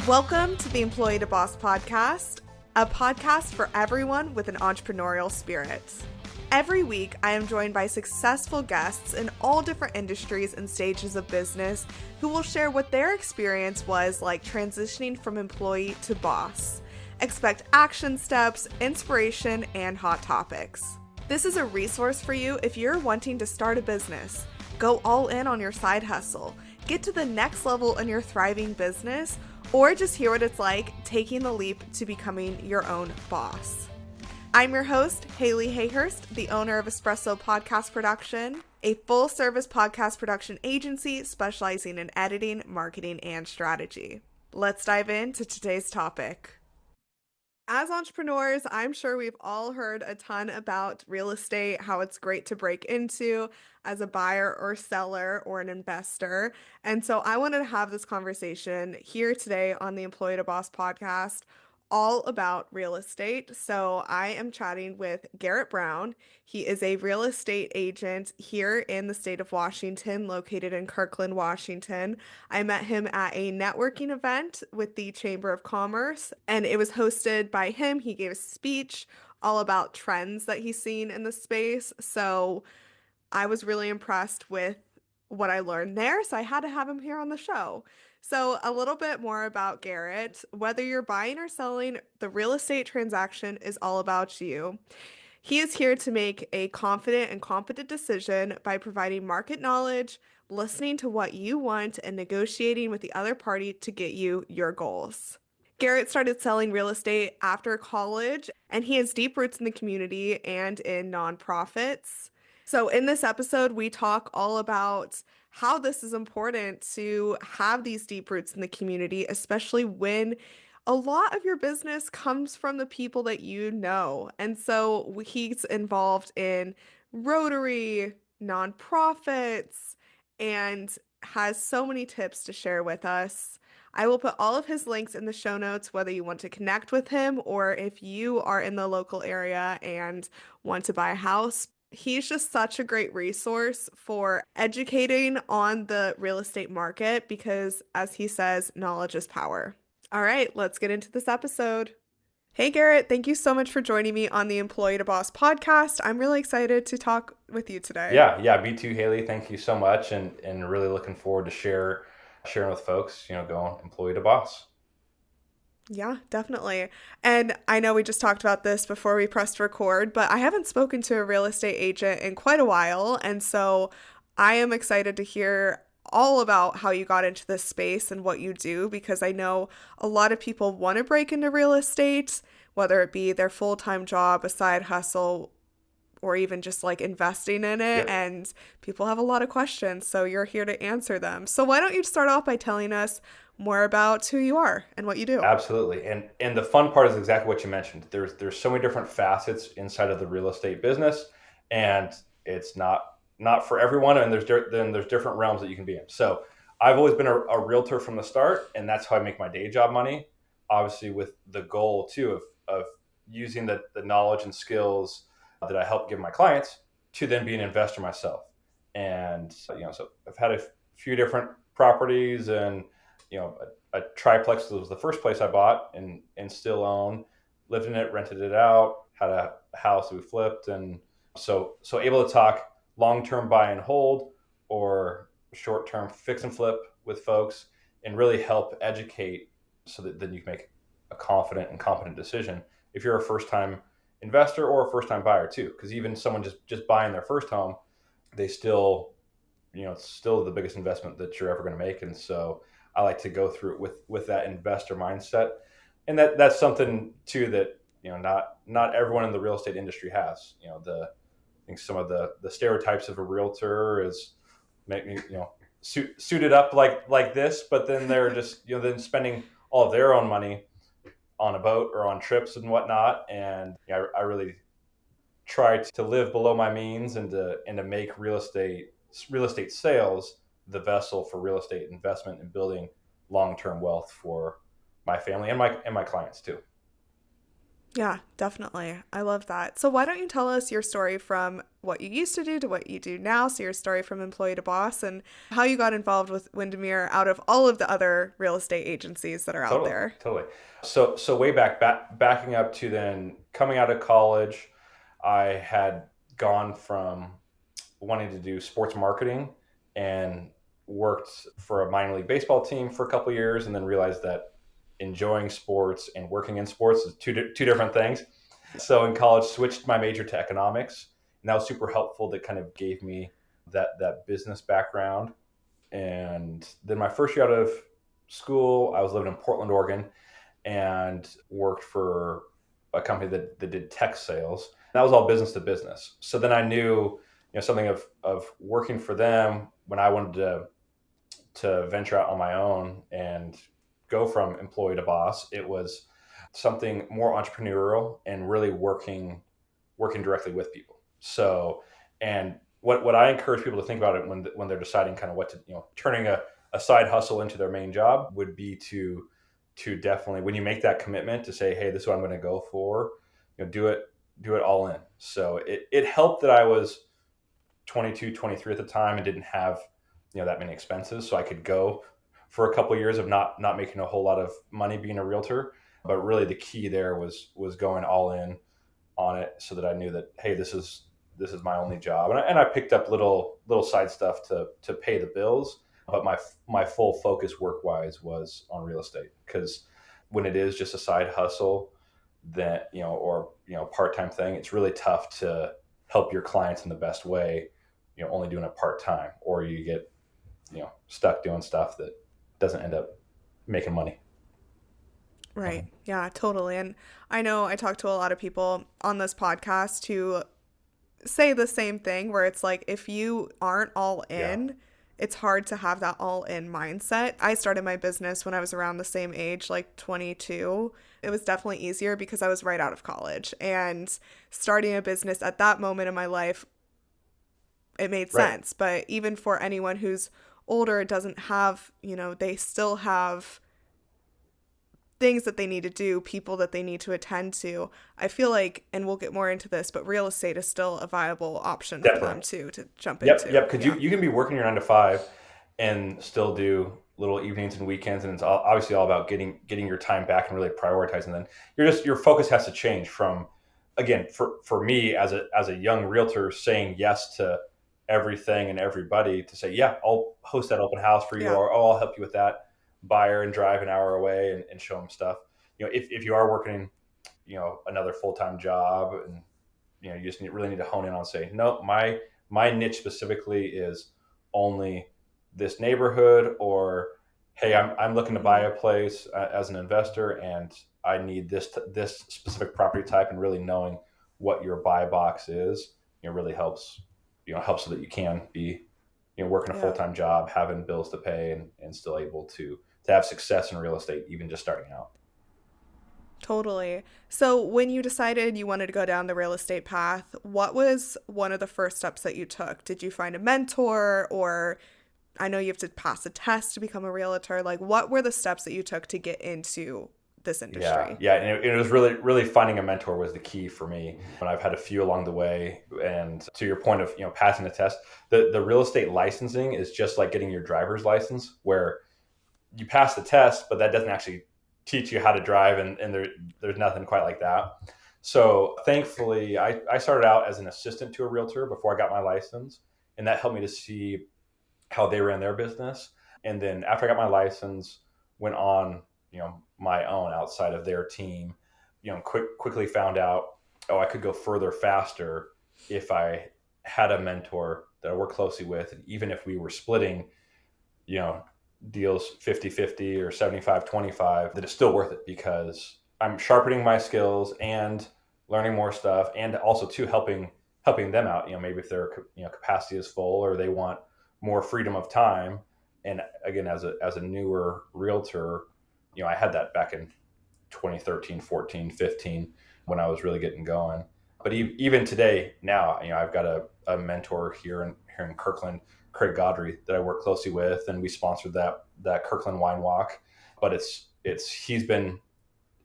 Welcome to the Employee to Boss podcast, a podcast for everyone with an entrepreneurial spirit. Every week, I am joined by successful guests in all different industries and stages of business who will share what their experience was like transitioning from employee to boss. Expect action steps, inspiration, and hot topics. This is a resource for you if you're wanting to start a business, go all in on your side hustle, get to the next level in your thriving business, or just hear what it's like taking the leap to becoming your own boss. I'm your host, Haley Hayhurst, the owner of Espresso Podcast Production, a full-service podcast production agency specializing in editing, marketing, and strategy. Let's dive into today's topic. As entrepreneurs, I'm sure we've all heard a ton about real estate, how it's great to break into as a buyer or seller or an investor. And so I wanted to have this conversation here today on the Employee to Boss podcast all about real estate. So I am chatting with Garrett Brown. He is a real estate agent here in the state of Washington, located in Kirkland, Washington. I met him at a networking event with the Chamber of Commerce, and it was hosted by him. He gave a speech all about trends that he's seen in the space. So I was really impressed with what I learned there, so I had to have him here on the show. So a little bit more about Garrett. Whether you're buying or selling, the real estate transaction is all about you. He is here to make a confident and competent decision by providing market knowledge, listening to what you want, and negotiating with the other party to get you your goals. Garrett started selling real estate after college, and he has deep roots in the community and in nonprofits. So in this episode, we talk all about how this is important to have these deep roots in the community, especially when a lot of your business comes from the people that you know. And so he's involved in Rotary, nonprofits, and has so many tips to share with us. I will put all of his links in the show notes, whether you want to connect with him or if you are in the local area and want to buy a house. He's just such a great resource for educating on the real estate market because, as he says, knowledge is power. All right, let's get into this episode. Hey, Garrett, thank you so much for joining me on the Employee to Boss podcast. I'm really excited to talk with you today. Yeah, me too, Haley. Thank you so much, and really looking forward to sharing with folks, going employee to boss. Yeah, definitely. And I know we just talked about this before we pressed record, but I haven't spoken to a real estate agent in quite a while. And so I am excited to hear all about how you got into this space and what you do, because I know a lot of people want to break into real estate, whether it be their full-time job, a side hustle, or even just like investing in it. Yep. And people have a lot of questions, so you're here to answer them. So why don't you start off by telling us more about who you are and what you do? Absolutely. And the fun part is exactly what you mentioned. There's so many different facets inside of the real estate business, and it's not for everyone, and there's different realms that you can be in. So I've always been a realtor from the start, and that's how I make my day job money, obviously with the goal too of using the knowledge and skills that I help give my clients to then be an investor myself. And so I've had a few different properties, and a triplex was the first place I bought and still own, lived in it, rented it out, had a house that we flipped. And so able to talk long-term buy and hold or short-term fix and flip with folks and really help educate so that then you can make a confident and competent decision if you're a first-time investor or a first-time buyer too. Because even someone just buying their first home, they still, it's still the biggest investment that you're ever going to make. And so I like to go through it with that investor mindset. And that's something too that, not everyone in the real estate industry has. I think some of the stereotypes of a realtor is maybe, suited up like this, but then they're just, then spending all of their own money on a boat or on trips and whatnot. And I really try to live below my means and to make real estate sales the vessel for real estate investment and building long-term wealth for my family and my clients too. Yeah, definitely. I love that. So why don't you tell us your story from what you used to do to what you do now? So your story from employee to boss and how you got involved with Windermere out of all of the other real estate agencies that are out Totally, there. totally. So way backing up to then coming out of college, I had gone from wanting to do sports marketing and worked for a minor league baseball team for a couple of years, and then realized that enjoying sports and working in sports is two different things. So in college, switched my major to economics, and that was super helpful. That kind of gave me that business background. And then my first year out of school, I was living in Portland, Oregon, and worked for a company that did tech sales. That was all business to business. So then I knew, something of working for them when I wanted to venture out on my own and go from employee to boss. It was something more entrepreneurial and really working directly with people. So, and what I encourage people to think about it when they're deciding kind of what to, turning a side hustle into their main job would be to definitely, when you make that commitment to say, hey, this is what I'm going to go for, do it all in. So it helped that I was 22, 23 at the time and didn't have, that many expenses. So I could go for a couple of years of not making a whole lot of money being a realtor. But really the key there was going all in on it so that I knew that, hey, this is my only job. And I picked up little side stuff to pay the bills. But my full focus work wise was on real estate, because when it is just a side hustle that, or, part-time thing, it's really tough to help your clients in the best way, only doing it part-time, or you get, stuck doing stuff that doesn't end up making money. Right. Yeah, totally. And I know I talk to a lot of people on this podcast who say the same thing where it's like if you aren't all Yeah. in, it's hard to have that all in mindset. I started my business when I was around the same age, like 22. It was definitely easier because I was right out of college. And starting a business at that moment in my life, it made Right. sense. But even for anyone who's older, it doesn't have, they still have things that they need to do, people that they need to attend to. I feel like, and we'll get more into this, but real estate is still a viable option for them Definitely. too to jump Yep. into. Because you, Yeah. you can be working your 9 to 5 and still do little evenings and weekends, and it's obviously all about getting your time back and really prioritizing. Then your focus has to change from, again, for me as a young realtor, saying yes to everything and everybody, to say, yeah, I'll host that open house for you, Yeah. or oh, I'll help you with that buyer and drive an hour away and show them stuff. If you are working, another full-time job, and you just really need to hone in on, say, no, my niche specifically is only this neighborhood, or hey, I'm looking to buy Hmm. a place as an investor, and I need this specific property type, and really knowing what your buy box is, really helps so that you can be, working a Yeah. full-time job, having bills to pay, and still able to have success in real estate, even just starting out. Totally. So when you decided you wanted to go down the real estate path, what was one of the first steps that you took? Did you find a mentor, or I know you have to pass a test to become a realtor. Like, what were the steps that you took to get into this Yeah, industry? yeah, and it was really finding a mentor was the key for me. And I've had a few along the way. And to your point of, passing the test, the real estate licensing is just like getting your driver's license, where you pass the test, but that doesn't actually teach you how to drive, and there's nothing quite like that. So thankfully, I started out as an assistant to a realtor before I got my license, and that helped me to see how they ran their business. And then after I got my license, went on, my own outside of their team, quickly found out, oh, I could go further faster if I had a mentor that I worked closely with. And even if we were splitting, you know, deals 50-50 or 75-25, that it's still worth it, because I'm sharpening my skills and learning more stuff, and also too helping them out. Maybe if their capacity is full, or they want more freedom of time. And again, as a newer realtor, I had that back in 2013, 14, 15, when I was really getting going. But even today, now, I've got a mentor here in Kirkland, Craig Godry, that I work closely with, and we sponsored that Kirkland Wine Walk. But he's been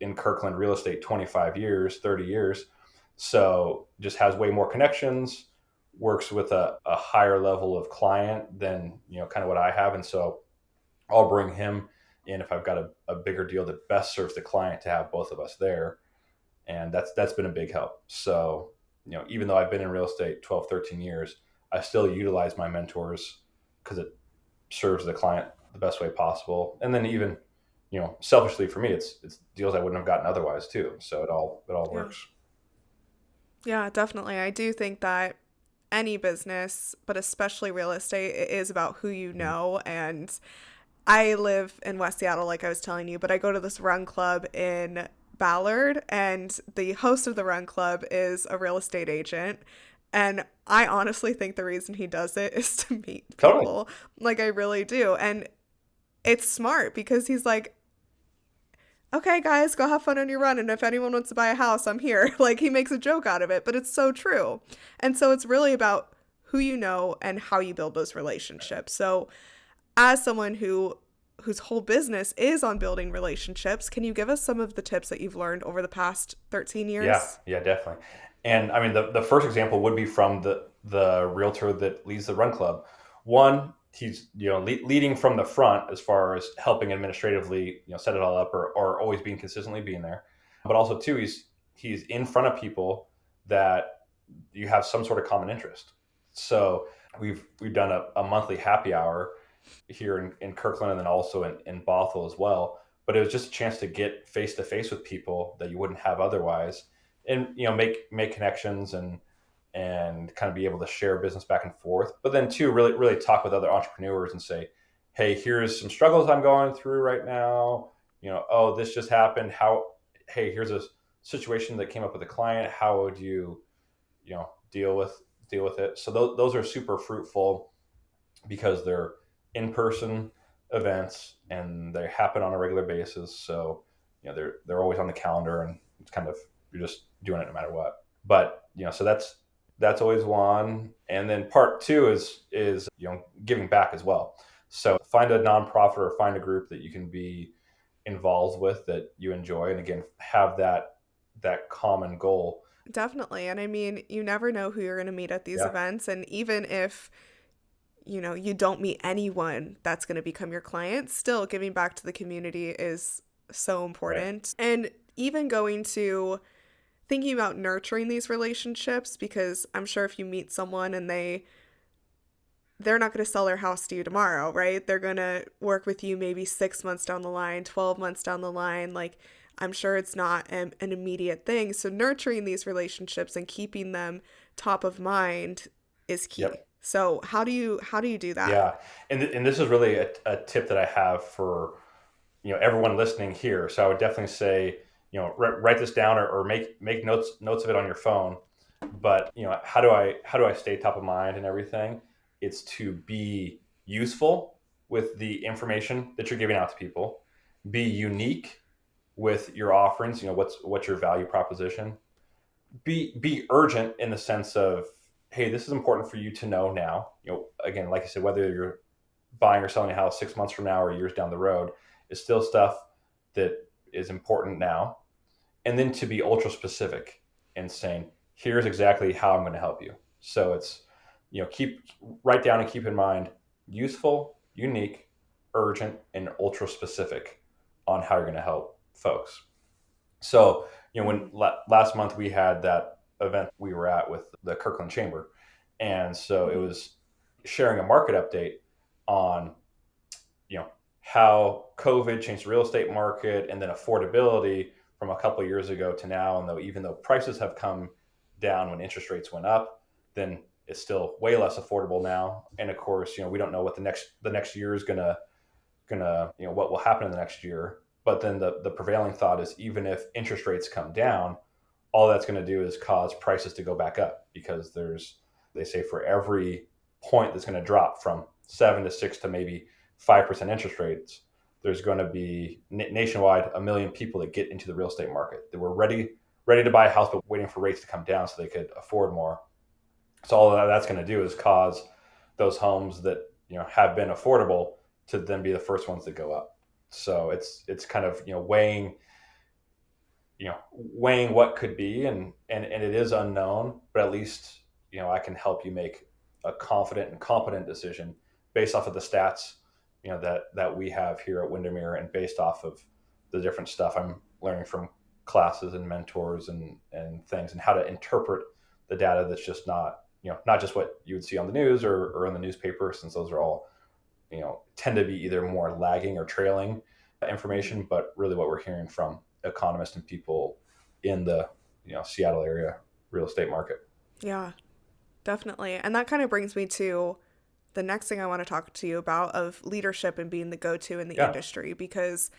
in Kirkland real estate 25 years, 30 years. So just has way more connections, works with a higher level of client than, kind of what I have. And so I'll bring him in if I've got a bigger deal that best serves the client to have both of us there. And that's been a big help. So, even though I've been in real estate 12, 13 years, I still utilize my mentors because it serves the client the best way possible. And then even, selfishly for me, it's deals I wouldn't have gotten otherwise too. So it all Yeah. works. Yeah, definitely. I do think that any business, but especially real estate, it is about who you Mhm. know. And I live in West Seattle, like I was telling you, but I go to this run club in Ballard, and the host of the run club is a real estate agent. And I honestly think the reason he does it is to meet Totally. people. Like, I really do. And it's smart because he's like, okay, guys, go have fun on your run. And if anyone wants to buy a house, I'm here. Like, he makes a joke out of it, but it's so true. And so it's really about who you know and how you build those relationships. So, as someone whose whole business is on building relationships, can you give us some of the tips that you've learned over the past 13 Yeah, years? yeah, definitely. And I mean, the first example would be from the realtor that leads the run club. One, he's leading from the front as far as helping administratively, set it all up, or always being consistently being there. But also two, he's in front of people that you have some sort of common interest. So we've done a monthly happy hour here in Kirkland, and then also in Bothell as well. But it was just a chance to get face to face with people that you wouldn't have otherwise, and make connections and kind of be able to share business back and forth. But then too, really talk with other entrepreneurs and say, hey, here's some struggles I'm going through right now. Oh, this just happened. Hey, here's a situation that came up with a client. How would you, deal with it? So those are super fruitful because they're in-person events and they happen on a regular basis. So, they're always on the calendar, and it's kind of, you're just doing it no matter what. But, so that's always one. And then part two is giving back as well. So find a nonprofit or find a group that you can be involved with that you enjoy, and again, have that common goal. Definitely. And I mean, you never know who you're going to meet at these Yeah. events. And even if, you don't meet anyone that's going to become your client, still giving back to the community is so Right. important. And even going to thinking about nurturing these relationships, because I'm sure if you meet someone and they're not going to sell their house to you tomorrow, right? They're going to work with you maybe 6 months down the line, 12 months down the line. Like, I'm sure it's not an immediate thing. So, nurturing these relationships and keeping them top of mind is key. Yep. So, how do you do that? Yeah. And this is really a tip that I have for everyone listening here. So I would definitely say, write this down, or make notes of it on your phone. But how do I stay top of mind and everything? It's to be useful with the information that you're giving out to people. Be unique with your offerings. What's your value proposition? Be urgent in the sense of, hey, this is important for you to know now. Again, like I said, whether you're buying or selling a house 6 months from now or years down the road, is still stuff that is important now. And then to be ultra specific and saying, here's exactly how I'm going to help you. So it's, keep write down and keep in mind useful, unique, urgent, and ultra specific on how you're going to help folks. So, when Mm, last month we had that event we were at with the Kirkland Chamber. And so it mhm. was sharing a market update on, you know, how COVID changed the real estate market, and then affordability from a couple of years ago to now. And even though prices have come down when interest rates went up, then it's still way less affordable now. And of course, we don't know what the next year is gonna what will happen in the next year. But then the prevailing thought is, even if interest rates come down, all that's going to do is cause prices to go back up, because they say for every point that's going to drop from 7 to 6 to maybe 5% interest rates, there's going to be nationwide 1 million people that get into the real estate market that were ready to buy a house, but waiting for rates to come down so they could afford more. So all that's going to do is cause those homes that have been affordable to then be the first ones that go up. So it's kind of weighing weighing what could be, and it is unknown, but at least, I can help you make a confident and competent decision based off of the stats, that we have here at Windermere, and based off of the different stuff I'm learning from classes and mentors and things, and how to interpret the data that's just not just what you would see on the news or in the newspaper, since those are all, tend to be either more lagging or trailing information, but really what we're hearing from economists and people in the Seattle area real estate market. Yeah, definitely. And that kind of brings me to the next thing I want to talk to you about, of leadership and being the go-to in the Yeah. industry, because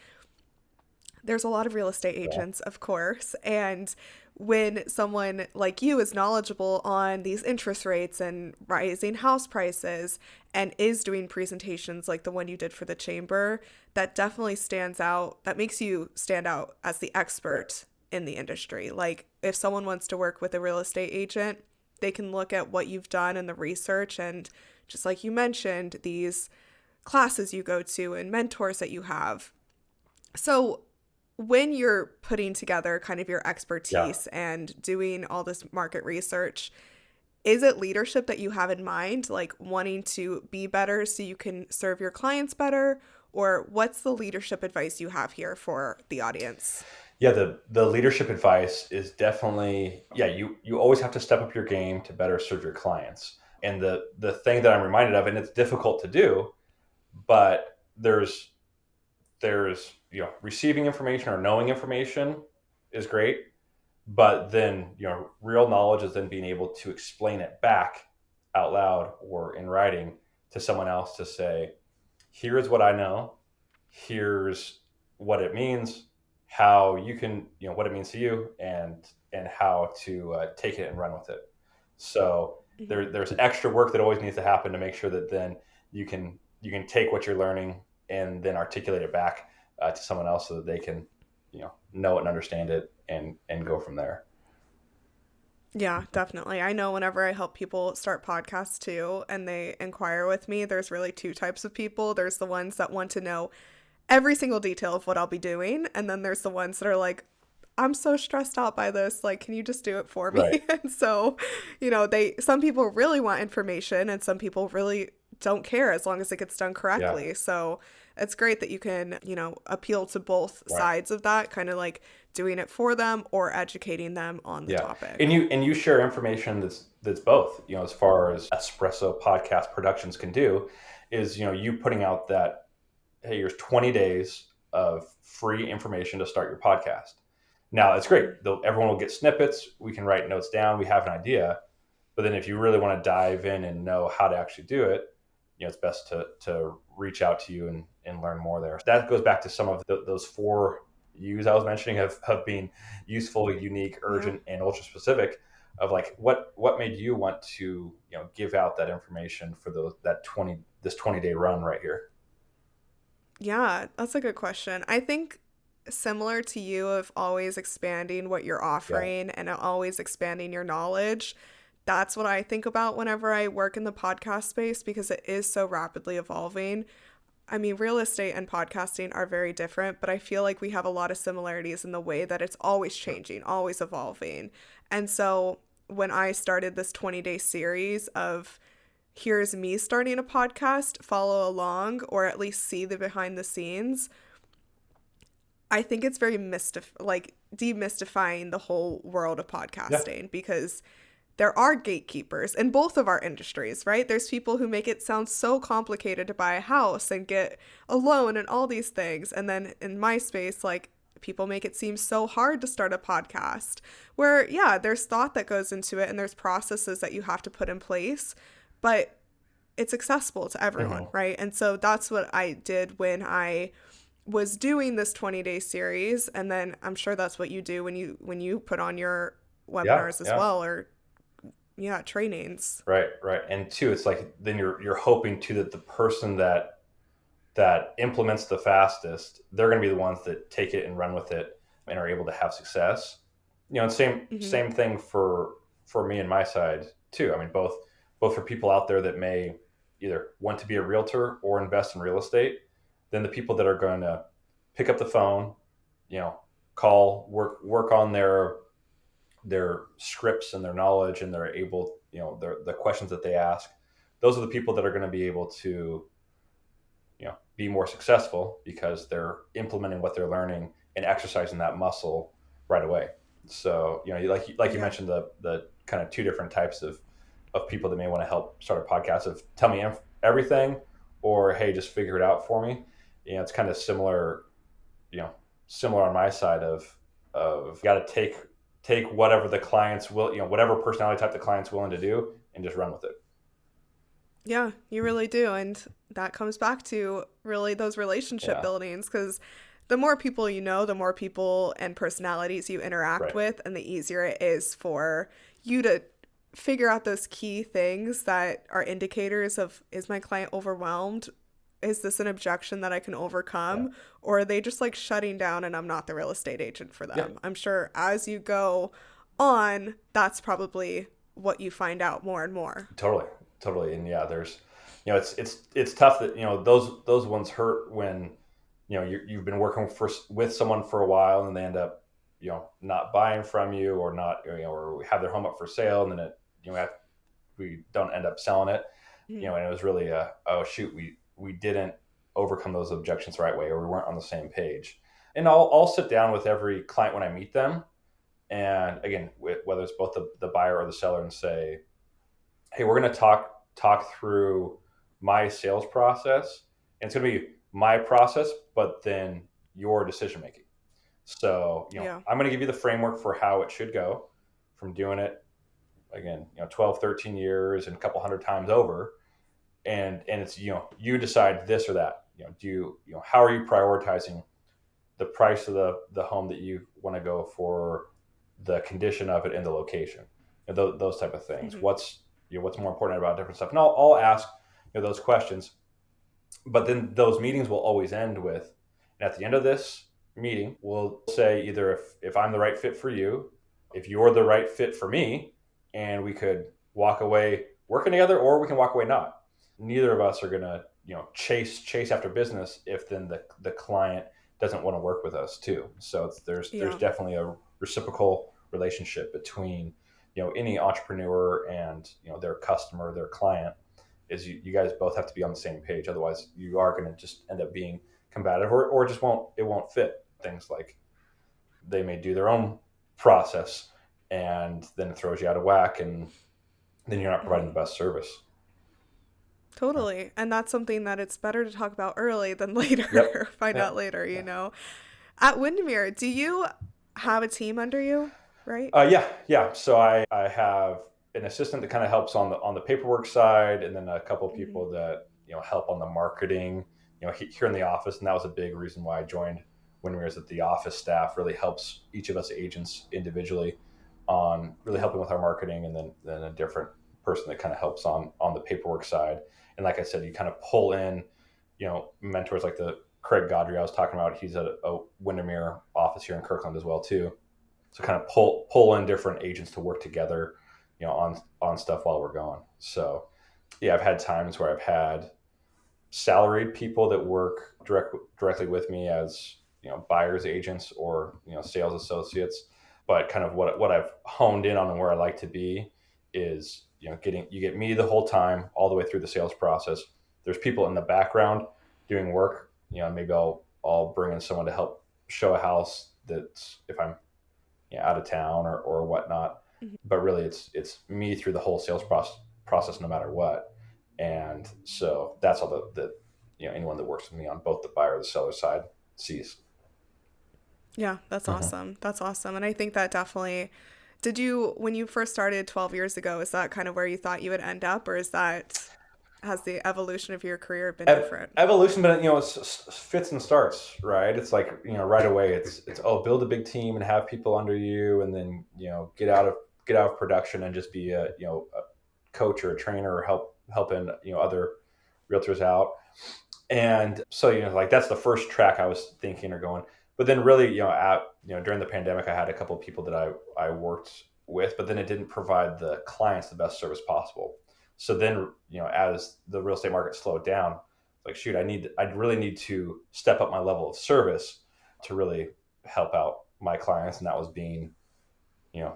there's a lot of real estate Yeah. agents, of course, and when someone like you is knowledgeable on these interest rates and rising house prices and is doing presentations like the one you did for the chamber, that definitely stands out. That makes you stand out as the expert in the industry. Like, if someone wants to work with a real estate agent, they can look at what you've done and the research, and just like you mentioned, these classes you go to and mentors that you have. So when you're putting together kind of your Yeah. expertise and doing all this market research, is it leadership that you have in mind, like wanting to be better so you can serve your clients better? Or what's the leadership advice you have here for the audience? Yeah, the leadership advice is definitely, yeah, you always have to step up your game to better serve your clients. And the thing that I'm reminded of, and it's difficult to do, but there's receiving information or knowing information is great, but then real knowledge is then being able to explain it back out loud or in writing to someone else, to say, here's what I know, here's what it means, how you can, what it means to you, and how to take it and run with it. So Mhm. there's extra work that always needs to happen to make sure that then you can take what you're learning and then articulate it back to someone else, so that they can know it and understand it, and go from there. Yeah, definitely. I know whenever I help people start podcasts too, and they inquire with me, there's really two types of people. There's the ones that want to know every single detail of what I'll be doing. And then there's the ones that are like, I'm so stressed out by this. Like, can you just do it for Right. me? And so, some people really want information and some people really don't care as long as it gets done Yeah. correctly. So it's great that you can, appeal to both Right. sides of that, kind of like doing it for them or educating them on the Yeah, and topic. you share information that's both, as far as espresso podcast productions can do, is you putting out that, hey, here's 20 days of free information to start your podcast. Now it's great. Everyone will get snippets. We can write notes down. We have an idea, but then if you really want to dive in and know how to actually do it, it's best to reach out to you and learn more there. That goes back to some of those four U's I was mentioning, of being useful, unique, Yeah. urgent, and ultra specific. Of like, what made you want to give out that information for this 20-day run right here? Yeah, that's a good question. I think similar to you, of always expanding what you're Yeah. offering and always expanding your knowledge. That's what I think about whenever I work in the podcast space, because it is so rapidly evolving. I mean, real estate and podcasting are very different, but I feel like we have a lot of similarities in the way that it's always changing, always evolving. And so when I started this 20-day series of, here's me starting a podcast, follow along, or at least see the behind the scenes, I think it's very demystifying the whole world of Yeah. podcasting, because there are gatekeepers in both of our industries, right? There's people who make it sound so complicated to buy a house and get a loan and all these things. And then in my space, like, people make it seem so hard to start a podcast, where, yeah, there's thought that goes into it and there's processes that you have to put in place, but it's accessible to everyone, Hmm. right? And so that's what I did when I was doing this 20-day series. And then I'm sure that's what you do when you put on your Yeah. webinars as Yeah. well, or yeah, trainings. Right. Right. And two, it's like, then you're hoping too that the person that implements the fastest, they're going to be the ones that take it and run with it and are able to have success. And Hmm. same thing for me and my side too. I mean, both for people out there that may either want to be a realtor or invest in real estate, then the people that are going to pick up the phone, you know, call, work on their scripts and their knowledge, and they're able, the questions that they ask. Those are the people that are going to be able to, be more successful because they're implementing what they're learning and exercising that muscle right away. So, like you Yeah. mentioned, the kind of two different types of people that may want to help start a podcast of tell me everything, or, hey, just figure it out for me. It's kind of similar, similar on my side of got to take whatever the clients will, whatever personality type the client's willing to do, and just run with it. Yeah, you really do. And that comes back to really those relationship Yeah. buildings, because the more people you know, the more people and personalities you interact Right. with, and the easier it is for you to figure out those key things that are indicators of, is my client overwhelmed? Is this an objection that I can Yeah. overcome? Or are they just like shutting down and I'm not the real estate agent for Yeah. them? I'm sure as you go on, that's probably what you find out more and more. Totally. Totally. And yeah, there's, it's tough that, those ones hurt when, you've been working with someone for a while and they end up, not buying from you, or not, or have their home up for sale, and then we don't end up selling it, Mhm. and it was really oh shoot, we didn't overcome those objections the right way, or we weren't on the same page. And I'll sit down with every client when I meet them, and again, whether it's both the buyer or the seller, and say, hey, we're going to talk through my sales process, and it's going to be my process, but then your decision making. So, Yeah. I'm going to give you the framework for how it should go, from doing it again, 12, 13 years and a couple hundred times over. And it's, you decide this or that. How are you prioritizing the price of the home that you want to go for, the condition of it, and the location, those type of things. Hmm. What's more important about different stuff, and I'll ask, those questions. But then those meetings will always end with, and at the end of this meeting, we'll say either if I'm the right fit for you, if you're the right fit for me, and we could walk away working together, or we can walk away not. Neither of us are gonna, chase after business if then the client doesn't want to work with us too. So there's Yeah. definitely a reciprocal relationship between, any entrepreneur and, their customer, their client. Is you guys both have to be on the same page, otherwise you are going to just end up being combative, or just won't fit. Things like they may do their own process, and then it throws you out of whack, and then you're not providing Hmm. the best service. Totally. And that's something that it's better to talk about early than later, Yep. or find out Yep. later, Yeah. At Windermere, do you have a team under you, right? Yeah, yeah. So I have an assistant that kind of helps on the paperwork side, and then a couple of Hmm. people that, help on the marketing, here in the office. And that was a big reason why I joined Windermere, is that the office staff really helps each of us agents individually on really Yeah. helping with our marketing, and then a different person that kind of helps on the paperwork side. And like I said, you kind of pull in, mentors like the Craig Godry I was talking about. He's at a Windermere office here in Kirkland as well too. So kind of pull in different agents to work together, on stuff while we're going. So yeah, I've had times where I've had salaried people that work directly with me as, buyers agents, or, sales associates. But kind of what I've honed in on, and where I like to be is, you get me the whole time, all the way through the sales process. There's people in the background doing work. Maybe I'll bring in someone to help show a house that's, if I'm, out of town, or whatnot. Mhm. But really, it's me through the whole sales process, no matter what. And so that's all the anyone that works with me on both the buyer or the seller side sees. Yeah, that's Mhm. awesome. That's awesome. And I think that definitely, did you, when you first started 12 years ago, is that kind of where you thought you would end up, or has the evolution of your career been different? Evolution, but it's fits and starts, right? It's like, right away, it's build a big team and have people under you, and then, get out of production and just be a coach or a trainer, or helping, other realtors out. And so, like, that's the first track I was thinking or going. But then really, during the pandemic, I had a couple of people that I worked with, but then it didn't provide the clients the best service possible. So then, as the real estate market slowed down, like, shoot, I really need to step up my level of service to really help out my clients, and that was being,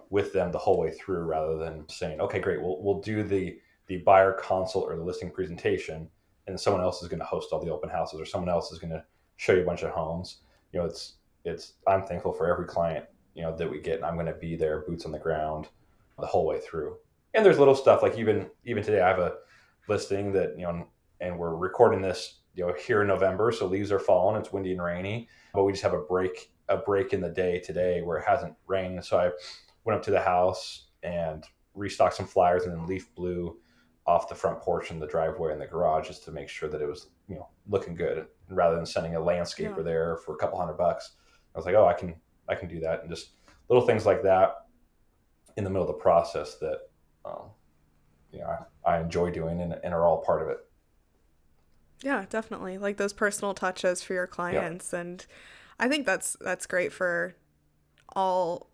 with them the whole way through, rather than saying, okay, great, we'll do the buyer consult or the listing presentation, and someone else is going to host all the open houses, or someone else is going to show you a bunch of homes. It's I'm thankful for every client, that we get, and I'm going to be there, boots on the ground, the whole way through. And there's little stuff like even today, I have a listing that, and we're recording this, here in November, so leaves are falling. It's windy and rainy, but we just have a break in the day today where it hasn't rained. So I went up to the house and restocked some flyers, and then leaf blew off the front porch and the driveway and the garage, just to make sure that it was, looking good. And rather than sending a landscaper there for a couple $100, I was like, oh, I can do that. And just little things like that in the middle of the process that, I enjoy doing, and are all part of it. Yeah, definitely. Like those personal touches for your clients. Yep. And I think that's great for all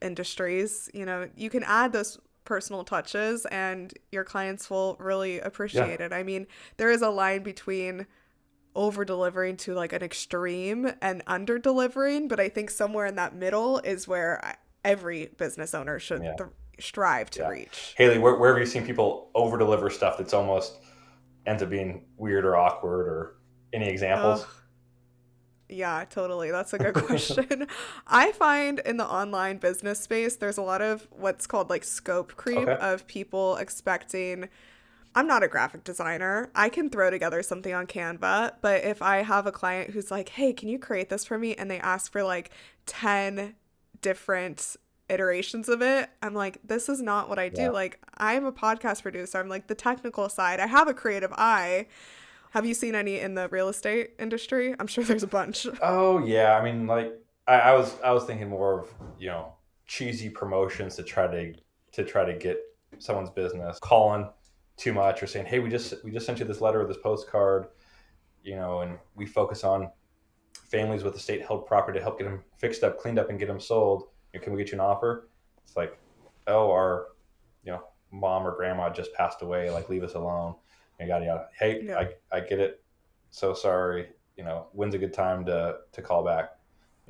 industries. You can add those personal touches and your clients will really appreciate it. I mean, there is a line between over delivering to like an extreme and under delivering, but I think somewhere in that middle is where every business owner should strive to reach. Haley, where have you seen people over deliver stuff that's almost ends up being weird or awkward, or any examples? Yeah, totally. That's a good question. I find in the online business space, there's a lot of what's called like scope creep of people expecting. I'm not a graphic designer. I can throw together something on Canva, but if I have a client who's like, hey, can you create this for me? And they ask for like 10 different iterations of it, I'm like, this is not what I do. Like, I'm a podcast producer. I'm like the technical side. I have a creative eye. Have you seen any in the real estate industry? I'm sure there's a bunch. Oh yeah. I mean, like I was thinking more of, cheesy promotions to try to get someone's business, calling too much or saying, hey, we just sent you this letter or this postcard, and we focus on families with estate held property to help get them fixed up, cleaned up, and get them sold. Can we get you an offer? It's like, oh, our mom or grandma just passed away, like leave us alone. Yada. Hey, I get it. So sorry. When's a good time to call back?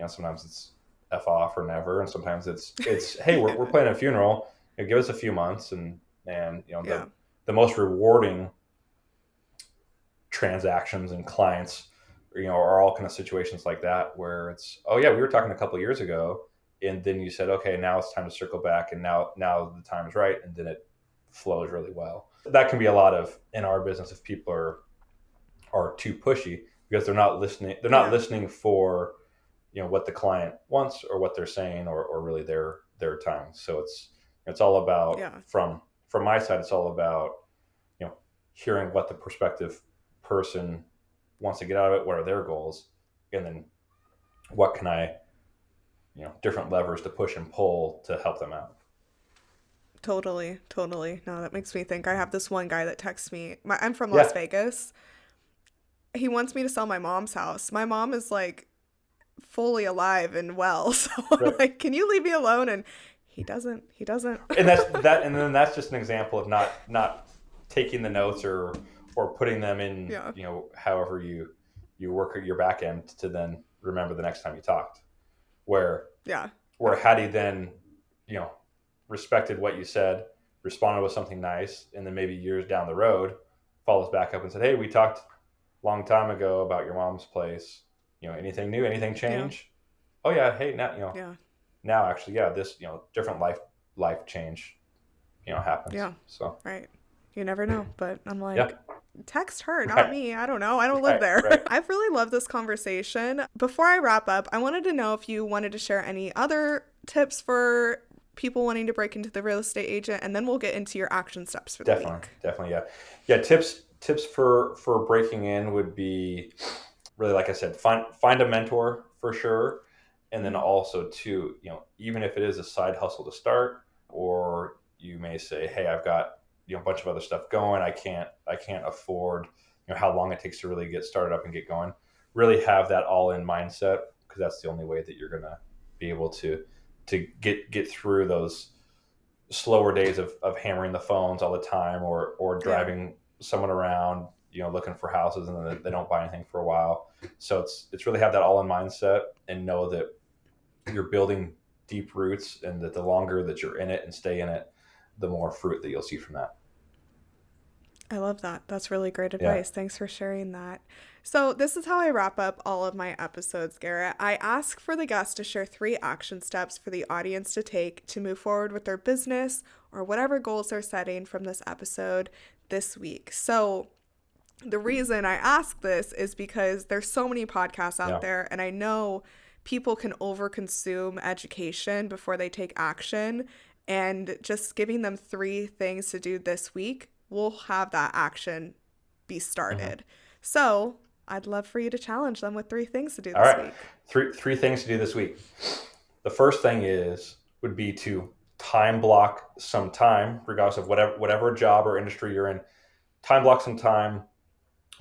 Sometimes it's F off or never, and sometimes it's hey, we're planning a funeral. Give us a few months, and the most rewarding transactions and clients, are all kind of situations like that where it's, oh yeah, we were talking a couple of years ago, and then you said, okay, now it's time to circle back, and now the time is right, and then it flows really well. That can be a lot of in our business if people are too pushy because they're not listening. They're not listening for what the client wants or what they're saying or really their time. So it's all about from my side. It's all about hearing what the prospective person wants to get out of it. What are their goals, and then what can I different levers to push and pull to help them out. Totally. No, that makes me think. I have this one guy that texts me. I'm from Las Vegas. He wants me to sell my mom's house. My mom is like fully alive and well. So I'm like, can you leave me alone? And he doesn't. And and then that's just an example of not taking the notes or putting them in, however you work at your back end to then remember the next time you talked. Where had he then, respected what you said, responded with something nice, and then maybe years down the road follows back up and said, hey, we talked a long time ago about your mom's place. Anything new, anything change? Oh yeah. Hey, now, now actually, this, different life change, happens. Yeah. So, right. You never know, but I'm like, text her, not me. I don't know. I don't live there. Right. I've really loved this conversation. Before I wrap up, I wanted to know if you wanted to share any other tips for people wanting to break into the real estate agent, and then we'll get into your action steps for the week. Definitely. Yeah. Tips for breaking in would be really, like I said, find a mentor for sure. And then also too, even if it is a side hustle to start, or you may say, hey, I've got, a bunch of other stuff going. I can't afford, how long it takes to really get started up and get going. Really have that all in mindset, because that's the only way that you're going to be able to get through those slower days of hammering the phones all the time, or driving someone around, looking for houses, and then they don't buy anything for a while. So it's really have that all in mindset and know that, you're building deep roots, and that the longer that you're in it and stay in it, the more fruit that you'll see from that. I love that. That's really great Yeah. advice. Thanks for sharing that. So, this is how I wrap up all of my episodes, Garrett. I ask for the guest to share 3 action steps for the audience to take to move forward with their business or whatever goals they're setting from this episode this week. So, the reason I ask this is because there's so many podcasts out Yeah. there, and I know people can overconsume education before they take action. And just giving them 3 things to do this week will have that action be Hmm. started. So I'd love for you to challenge them with 3 things to do All this right. week. Three things to do this week. The first thing would be to time block some time, regardless of whatever job or industry you're in. Time block some time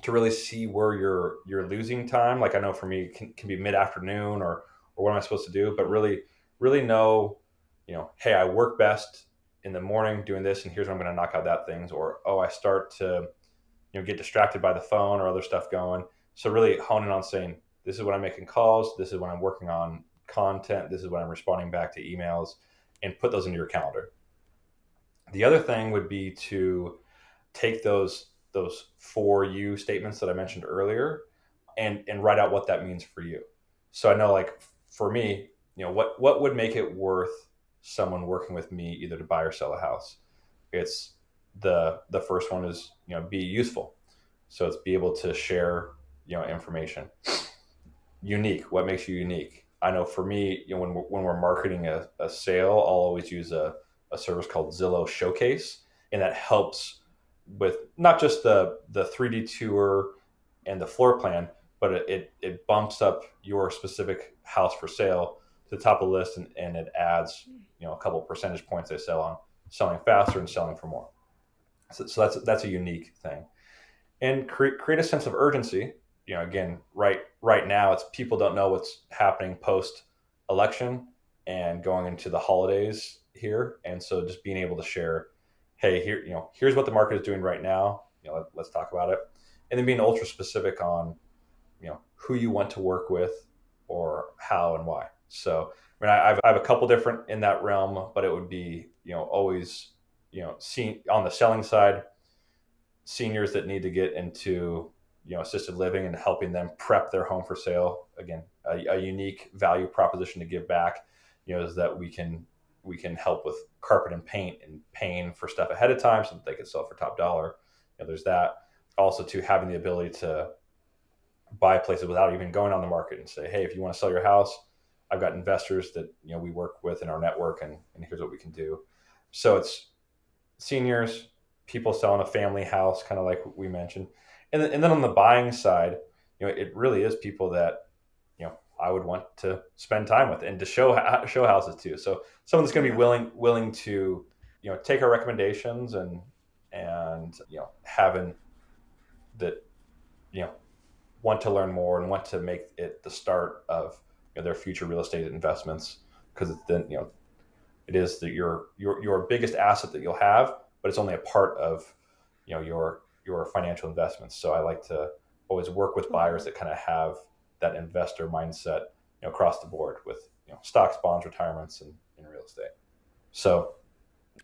to really see where you're losing time. Like, I know for me, it can be mid afternoon, or what am I supposed to do? But really know, hey, I work best in the morning doing this, and here's when I'm going to knock out that things. Or, oh, I start to get distracted by the phone or other stuff going. So really hone in on saying, this is when I'm making calls, this is when I'm working on content, this is when I'm responding back to emails, and put those into your calendar. The other thing would be to take those for you statements that I mentioned earlier, and write out what that means for you. So I know, like, for me, what would make it worth someone working with me either to buy or sell a house. It's the first one is, be useful. So it's be able to share, information. Unique. What makes you unique? I know for me, when we're marketing a sale, I'll always use a service called Zillow Showcase, and that helps with not just the 3D tour and the floor plan, but it bumps up your specific house for sale to the top of the list, and it adds, a couple percentage points they sell on selling faster and selling for more. So that's a unique thing, and create a sense of urgency. Again, right now, it's people don't know what's happening post election and going into the holidays here, and so just being able to share, hey, here's what the market is doing right now. Let's talk about it, and then being ultra specific on, who you want to work with, or how and why. So I have a couple different in that realm, but it would be, always, seeing on the selling side, seniors that need to get into, assisted living, and helping them prep their home for sale. Again, a unique value proposition to give back, is that we can help with carpet and paint, and paying for stuff ahead of time so that they can sell for top dollar. There's that. Also, to having the ability to buy places without even going on the market, and say, hey, if you want to sell your house, I've got investors that, we work with in our network, and here's what we can do. So it's seniors, people selling a family house, kind of like we mentioned. And then on the buying side, it really is people that, I would want to spend time with and to show houses to. So someone that's going to be Yeah. willing to, take our recommendations, and having that, you know want to learn more and want to make it the start of, their future real estate investments, because then, it is your biggest asset that you'll have, but it's only a part of, your financial investments. So I like to always work with buyers Totally. that kind of have that investor mindset, across the board with, stocks, bonds, retirements, and in real estate. So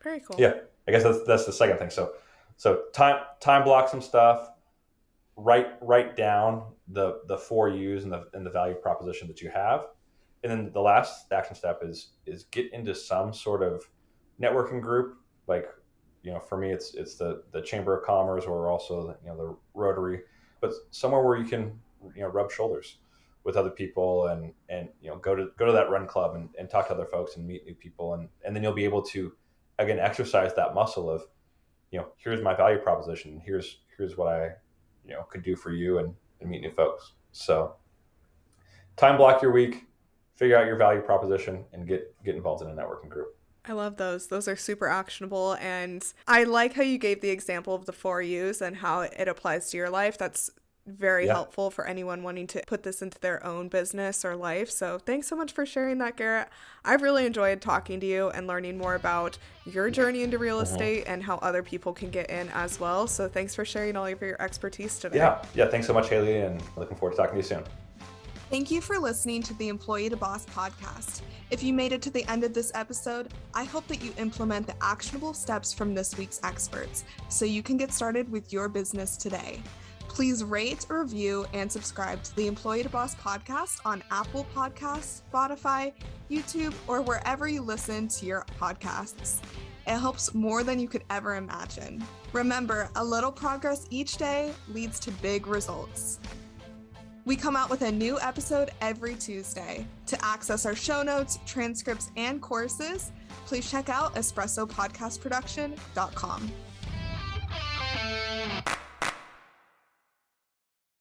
Very cool. yeah, I guess that's the second thing. So time block some stuff, write down the four U's and the value proposition that you have, and then the last action step is get into some sort of networking group. Like, for me, it's the Chamber of Commerce, or also the Rotary, but somewhere where you can, rub shoulders with other people, and go to that run club, and talk to other folks and meet new people, and then you'll be able to, again, exercise that muscle of, here's my value proposition, here's what I, could do for you, and meet new folks. So time block your week, figure out your value proposition, and get involved in a networking group. I love those. Those are super actionable. And I like how you gave the example of the 4 U's and how it applies to your life. That's very Yeah. helpful for anyone wanting to put this into their own business or life. So thanks so much for sharing that, Garrett. I've really enjoyed talking to you and learning more about your journey into real Hmm. estate and how other people can get in as well. So thanks for sharing all of your expertise today. Yeah. Thanks so much, Haley, and looking forward to talking to you soon. Thank you for listening to the Employee to Boss podcast. If you made it to the end of this episode, I hope that you implement the actionable steps from this week's experts so you can get started with your business today. Please rate, review, and subscribe to the Employee to Boss podcast on Apple Podcasts, Spotify, YouTube, or wherever you listen to your podcasts. It helps more than you could ever imagine. Remember, a little progress each day leads to big results. We come out with a new episode every Tuesday. To access our show notes, transcripts, and courses, please check out espressopodcastproduction.com.